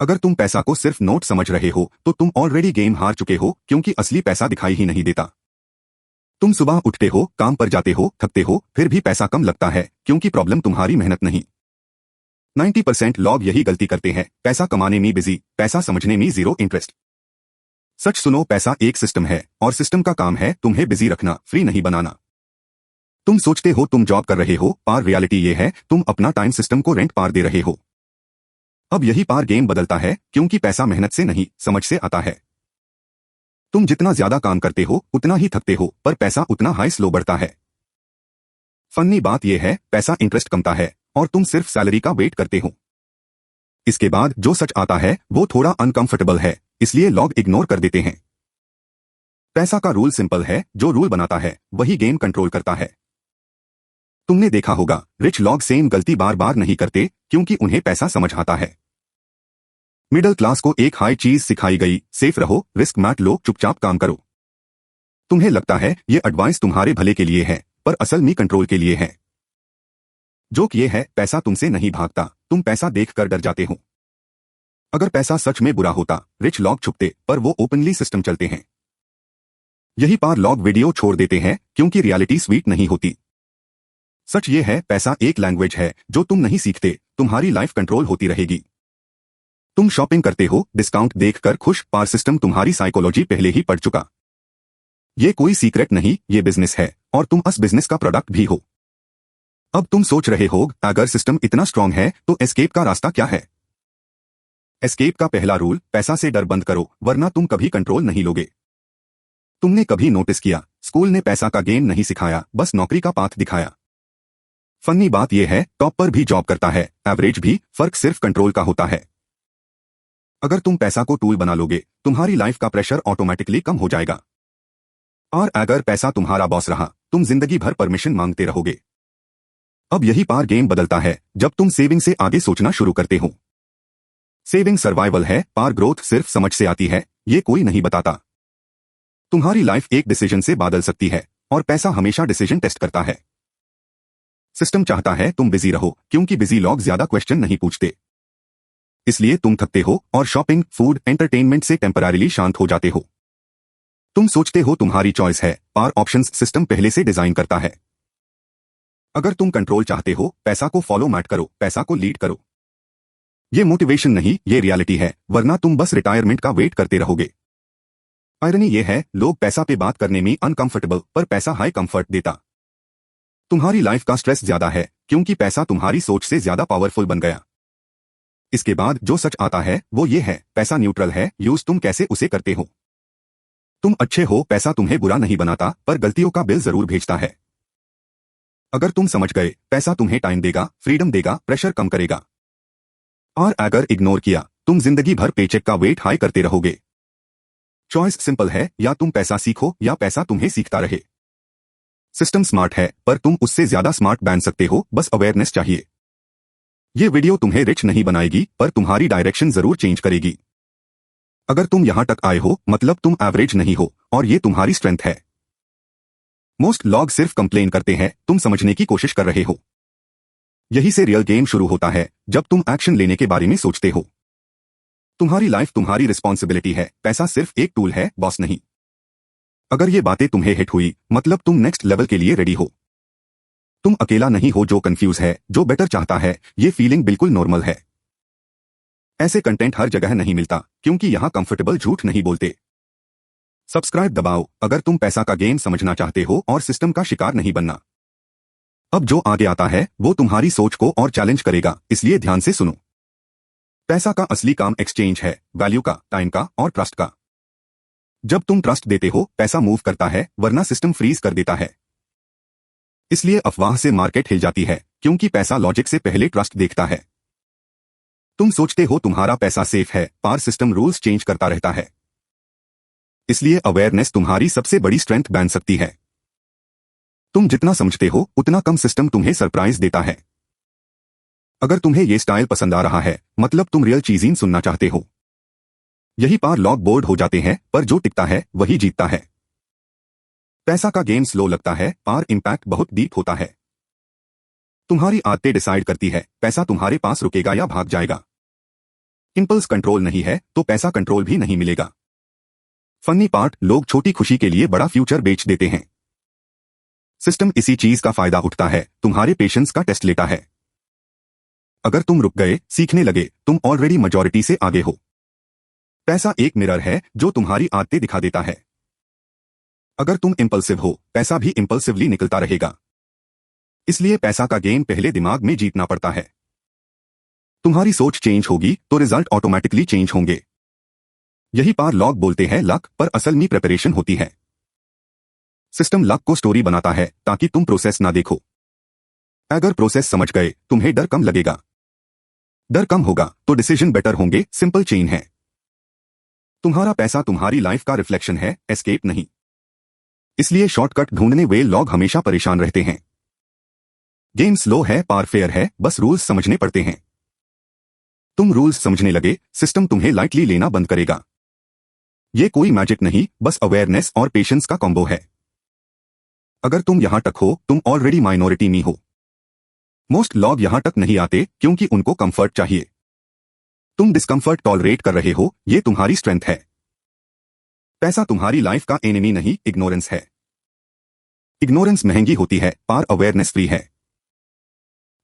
अगर तुम पैसा को सिर्फ नोट समझ रहे हो तो तुम ऑलरेडी गेम हार चुके हो, क्योंकि असली पैसा दिखाई ही नहीं देता। तुम सुबह उठते हो, काम पर जाते हो, थकते हो, फिर भी पैसा कम लगता है, क्योंकि प्रॉब्लम तुम्हारी मेहनत नहीं। 90% लोग यही गलती करते हैं, पैसा कमाने में बिजी, पैसा समझने में जीरो इंटरेस्ट। सच सुनो, पैसा एक सिस्टम है और सिस्टम का काम है तुम्हें बिजी रखना, फ्री नहीं बनाना। तुम सोचते हो तुम जॉब कर रहे हो, पर रियलिटी ये है तुम अपना टाइम सिस्टम को रेंट पर दे रहे हो। अब यही पार गेम बदलता है, क्योंकि पैसा मेहनत से नहीं, समझ से आता है। तुम जितना ज्यादा काम करते हो उतना ही थकते हो, पर पैसा उतना हाई स्लो बढ़ता है। फनी बात यह है, पैसा इंटरेस्ट कमता है और तुम सिर्फ सैलरी का वेट करते हो। इसके बाद जो सच आता है वो थोड़ा अनकंफर्टेबल है, इसलिए लोग इग्नोर कर देते हैं। पैसा का रूल सिंपल है, जो रूल बनाता है वही गेम कंट्रोल करता है। तुमने देखा होगा, रिच लोग सेम गलती बार बार नहीं करते, क्योंकि उन्हें पैसा समझ आता है। मिडिल क्लास को एक हाई चीज सिखाई गई, सेफ रहो, रिस्क मत लो, चुपचाप काम करो। तुम्हें लगता है ये एडवाइस तुम्हारे भले के लिए है, पर असल में कंट्रोल के लिए है। जोक ये है, पैसा तुमसे नहीं भागता, तुम पैसा देखकर डर जाते हो। अगर पैसा सच में बुरा होता, रिच लोग छुपते, पर वो ओपनली सिस्टम चलते हैं। यही पार लोग वीडियो छोड़ देते हैं, क्योंकि रियलिटी स्वीट नहीं होती। सच ये है, पैसा एक लैंग्वेज है जो तुम नहीं सीखते, तुम्हारी लाइफ कंट्रोल होती रहेगी। तुम शॉपिंग करते हो, डिस्काउंट देखकर खुश, पर सिस्टम तुम्हारी साइकोलॉजी पहले ही पढ़ चुका। ये कोई सीक्रेट नहीं, ये बिजनेस है, और तुम उस बिजनेस का प्रोडक्ट भी हो। अब तुम सोच रहे हो, अगर सिस्टम इतना स्ट्रांग है तो एस्केप का रास्ता क्या है? एस्केप का पहला रूल, पैसा से डर बंद करो, वरना तुम कभी कंट्रोल नहीं लोगे। तुमने कभी नोटिस किया, स्कूल ने पैसा का गेम नहीं सिखाया, बस नौकरी का पाथ दिखाया। फनी बात यह है, टॉप पर भी जॉब करता है, एवरेज भी, फर्क सिर्फ कंट्रोल का होता है। अगर तुम पैसा को टूल बना लोगे, तुम्हारी लाइफ का प्रेशर ऑटोमेटिकली कम हो जाएगा। और अगर पैसा तुम्हारा बॉस रहा, तुम जिंदगी भर परमिशन मांगते रहोगे। अब यही पार गेम बदलता है, जब तुम सेविंग से आगे सोचना शुरू करते हो। सेविंग सर्वाइवल है, पार ग्रोथ सिर्फ समझ से आती है, ये कोई नहीं बताता। तुम्हारी लाइफ एक डिसीजन से बदल सकती है, और पैसा हमेशा डिसीजन टेस्ट करता है। सिस्टम चाहता है तुम बिजी रहो, क्योंकि बिजी लोग ज्यादा क्वेश्चन नहीं पूछते। इसलिए तुम थकते हो और शॉपिंग, फूड, एंटरटेनमेंट से टेम्परारीली शांत हो जाते हो। तुम सोचते हो तुम्हारी चॉइस है, पर ऑप्शंस सिस्टम पहले से डिजाइन करता है। अगर तुम कंट्रोल चाहते हो, पैसा को फॉलो मत करो, पैसा को लीड करो। ये मोटिवेशन नहीं, ये रियलिटी है, वरना तुम बस रिटायरमेंट का वेट करते रहोगे। आयरनी ये है, लोग पैसा पे बात करने में अनकंफर्टेबल, पर पैसा हाई कंफर्ट देता। तुम्हारी लाइफ का स्ट्रेस ज्यादा है, क्योंकि पैसा तुम्हारी सोच से ज्यादा पावरफुल बन गया। इसके बाद जो सच आता है वो ये है, पैसा न्यूट्रल है, यूज तुम कैसे उसे करते हो। तुम अच्छे हो, पैसा तुम्हें बुरा नहीं बनाता, पर गलतियों का बिल जरूर भेजता है। अगर तुम समझ गए, पैसा तुम्हें टाइम देगा, फ्रीडम देगा, प्रेशर कम करेगा। और अगर इग्नोर किया, तुम जिंदगी भर पेचेक का वेट हाई करते रहोगे। चॉइस सिंपल है, या तुम पैसा सीखो या पैसा तुम्हें सीखता रहे। सिस्टम स्मार्ट है, पर तुम उससे ज्यादा स्मार्ट बन सकते हो, बस अवेयरनेस चाहिए। ये वीडियो तुम्हें रिच नहीं बनाएगी, पर तुम्हारी डायरेक्शन जरूर चेंज करेगी। अगर तुम यहां तक आए हो, मतलब तुम एवरेज नहीं हो, और ये तुम्हारी स्ट्रेंथ है। मोस्ट लोग सिर्फ कंप्लेन करते हैं, तुम समझने की कोशिश कर रहे हो। यही से रियल गेम शुरू होता है, जब तुम एक्शन लेने के बारे में सोचते हो। तुम्हारी लाइफ तुम्हारी रिस्पॉन्सिबिलिटी है, पैसा सिर्फ एक टूल है, बॉस नहीं। अगर ये बातें तुम्हें हिट हुई, मतलब तुम नेक्स्ट लेवल के लिए रेडी हो। तुम अकेला नहीं हो जो कंफ्यूज है, जो बेटर चाहता है, ये फीलिंग बिल्कुल नॉर्मल है। ऐसे कंटेंट हर जगह नहीं मिलता, क्योंकि यहां कंफर्टेबल झूठ नहीं बोलते। सब्सक्राइब दबाओ अगर तुम पैसा का गेम समझना चाहते हो और सिस्टम का शिकार नहीं बनना। अब जो आगे आता है वो तुम्हारी सोच को और चैलेंज करेगा, इसलिए ध्यान से सुनो। पैसा का असली काम एक्सचेंज है, वैल्यू का, टाइम का और ट्रस्ट का। जब तुम ट्रस्ट देते हो, पैसा मूव करता है, वरना सिस्टम फ्रीज कर देता है। इसलिए अफवाह से मार्केट हिल जाती है, क्योंकि पैसा लॉजिक से पहले ट्रस्ट देखता है। तुम सोचते हो तुम्हारा पैसा सेफ है, पर सिस्टम रूल्स चेंज करता रहता है। इसलिए अवेयरनेस तुम्हारी सबसे बड़ी स्ट्रेंथ बन सकती है। तुम जितना समझते हो, उतना कम सिस्टम तुम्हें सरप्राइज देता है। अगर तुम्हें ये स्टाइल पसंद आ रहा है, मतलब तुम रियल चीजें सुनना चाहते हो। यही पार लोग बोर्ड हो जाते हैं, पर जो टिकता है वही जीतता है। पैसा का गेम स्लो लगता है, पर इंपैक्ट बहुत डीप होता है। तुम्हारी आदतें डिसाइड करती है, पैसा तुम्हारे पास रुकेगा या भाग जाएगा। इंपल्स कंट्रोल नहीं है तो पैसा कंट्रोल भी नहीं मिलेगा। फनी पार्ट, लोग छोटी खुशी के लिए बड़ा फ्यूचर बेच देते हैं। सिस्टम इसी चीज का फायदा उठता है, तुम्हारे पेशेंस का टेस्ट लेता है। अगर तुम रुक गए, सीखने लगे, तुम ऑलरेडी मेजॉरिटी से आगे हो। पैसा एक मिरर है जो तुम्हारी आदतें दिखा देता है। अगर तुम इंपल्सिव हो, पैसा भी इंपल्सिवली निकलता रहेगा। इसलिए पैसा का गेम पहले दिमाग में जीतना पड़ता है। तुम्हारी सोच चेंज होगी तो रिजल्ट ऑटोमेटिकली चेंज होंगे। यही पार लॉग बोलते हैं लक, पर असल में प्रिपरेशन होती है। सिस्टम लक को स्टोरी बनाता है ताकि तुम प्रोसेस ना देखो। अगर प्रोसेस समझ गए, तुम्हें डर कम लगेगा। डर कम होगा तो डिसीजन बेटर होंगे। सिंपल चेन है। तुम्हारा पैसा तुम्हारी लाइफ का रिफ्लेक्शन है, एस्केप नहीं। इसलिए शॉर्टकट ढूंढने वे लोग हमेशा परेशान रहते हैं। गेम स्लो है, पार फेयर है, बस रूल्स समझने पड़ते हैं। तुम रूल्स समझने लगे, सिस्टम तुम्हें लाइटली लेना बंद करेगा। ये कोई मैजिक नहीं, बस अवेयरनेस और पेशेंस का कॉम्बो है। अगर तुम यहां तक हो, तुम ऑलरेडी माइनॉरिटी में हो। मोस्ट लोग यहां तक नहीं आते क्योंकि उनको कंफर्ट चाहिए। तुम डिस्कंफर्ट टॉलरेट कर रहे हो, ये तुम्हारी स्ट्रेंथ है। पैसा तुम्हारी लाइफ का एनिमी नहीं, इग्नोरेंस है। इग्नोरेंस महंगी होती है, पार अवेयरनेस फ्री है।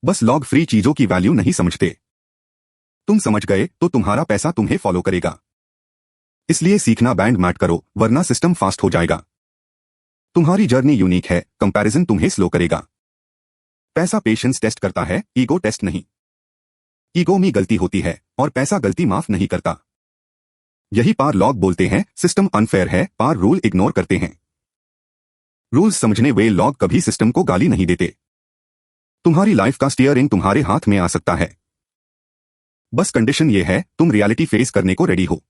बस लोग फ्री चीजों की वैल्यू नहीं समझते। तुम समझ गए तो तुम्हारा पैसा तुम्हें फॉलो करेगा। इसलिए सीखना बैंड मैट करो, वरना सिस्टम फास्ट हो जाएगा। तुम्हारी जर्नी यूनिक है, कंपैरिजन तुम्हें स्लो करेगा। पैसा पेशेंस टेस्ट करता है, ईगो टेस्ट नहीं। ईगो में गलती होती है और पैसा गलती माफ नहीं करता। यही पार लॉग बोलते हैं सिस्टम अनफेयर है, पार रूल इग्नोर करते हैं। रूल्स समझने वे लॉग कभी सिस्टम को गाली नहीं देते। तुम्हारी लाइफ का स्टीयरिंग तुम्हारे हाथ में आ सकता है। बस कंडीशन ये है, तुम रियलिटी फेस करने को रेडी हो।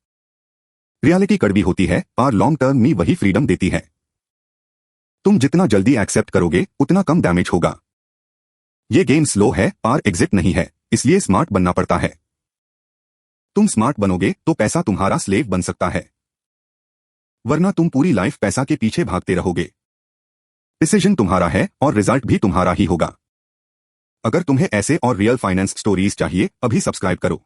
रियलिटी कड़वी होती है, पार लॉन्ग टर्म में वही फ्रीडम देती है। तुम जितना जल्दी एक्सेप्ट करोगे, उतना कम डैमेज होगा। ये गेम स्लो है, पार एग्जिट नहीं है, इसलिए स्मार्ट बनना पड़ता है। तुम स्मार्ट बनोगे तो पैसा तुम्हारा स्लेव बन सकता है, वरना तुम पूरी लाइफ पैसा के पीछे भागते रहोगे। डिसीजन तुम्हारा है और रिजल्ट भी तुम्हारा ही होगा। अगर तुम्हें ऐसे और रियल फाइनेंस स्टोरीज चाहिए, अभी सब्सक्राइब करो।